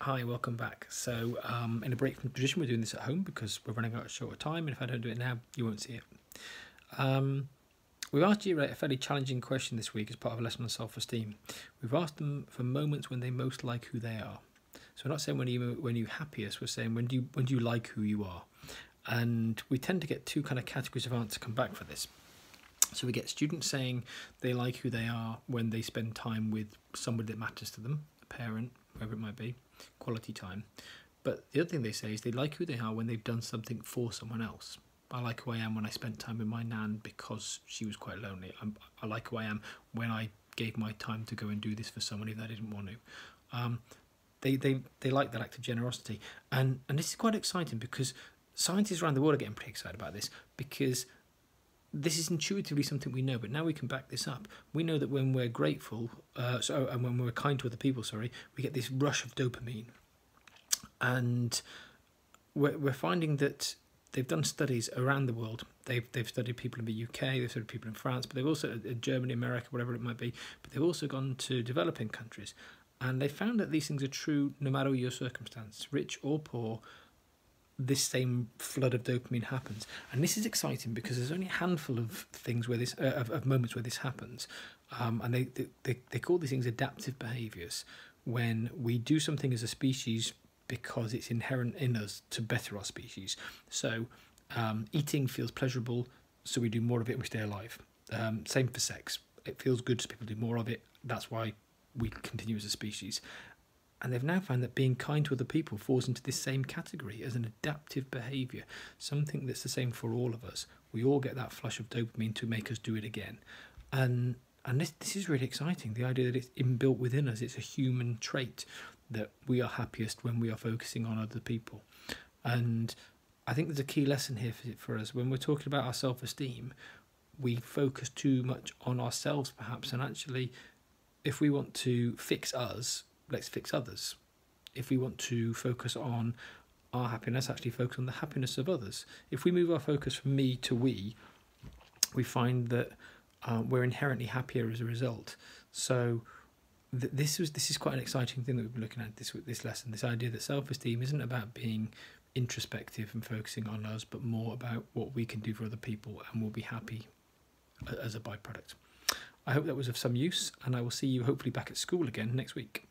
Hi, welcome back. So, in a break from tradition, we're doing this at home because we're running out of short time, and if I don't do it now, you won't see it. We've asked you a fairly challenging question this week as part of a lesson on self-esteem. We've asked them for moments when they most like who they are. So we're not saying when you happiest, we're saying when do you like who you are, and we tend to get two kind of categories of answers come back for this. So we get students saying they like who they are when they spend time with somebody that matters to them, a parent, whoever it might be, quality time. But the other thing they say is they like who they are when they've done something for someone else. I like who I am when I spent time with my nan because she was quite lonely. I like who I am when I gave my time to go and do this for someone if I didn't want to. They like that act of generosity. And this is quite exciting because scientists around the world are getting pretty excited about this because this is intuitively something we know, but now we can back this up. We know that when we're grateful, and when we're kind to other people, we get this rush of dopamine. And we're finding that they've done studies around the world. They've studied people in the UK, they've studied people in France, but they've also in Germany, America, whatever it might be. But they've also gone to developing countries, and they found that these things are true no matter your circumstance, rich or poor. This same flood of dopamine happens, and this is exciting because there's only a handful of things where this of moments where this happens, and they call these things adaptive behaviours. When we do something as a species because it's inherent in us to better our species. So eating feels pleasurable, so we do more of it and we stay alive. Same for sex. It feels good, so people do more of it. That's why we continue as a species. And they've now found that being kind to other people falls into this same category as an adaptive behaviour, something that's the same for all of us. We all get that flush of dopamine to make us do it again. And this is really exciting, the idea that it's inbuilt within us. It's a human trait that we are happiest when we are focusing on other people. And I think there's a key lesson here for us. When we're talking about our self-esteem, we focus too much on ourselves perhaps, and actually if we want to fix us, let's fix others. If we want to focus on our happiness, actually focus on the happiness of others. If we move our focus from me to we find that we're inherently happier as a result. So this is quite an exciting thing that we've been looking at this lesson. This idea that self-esteem isn't about being introspective and focusing on us, but more about what we can do for other people, and we'll be happy as a byproduct. I hope that was of some use, and I will see you hopefully back at school again next week.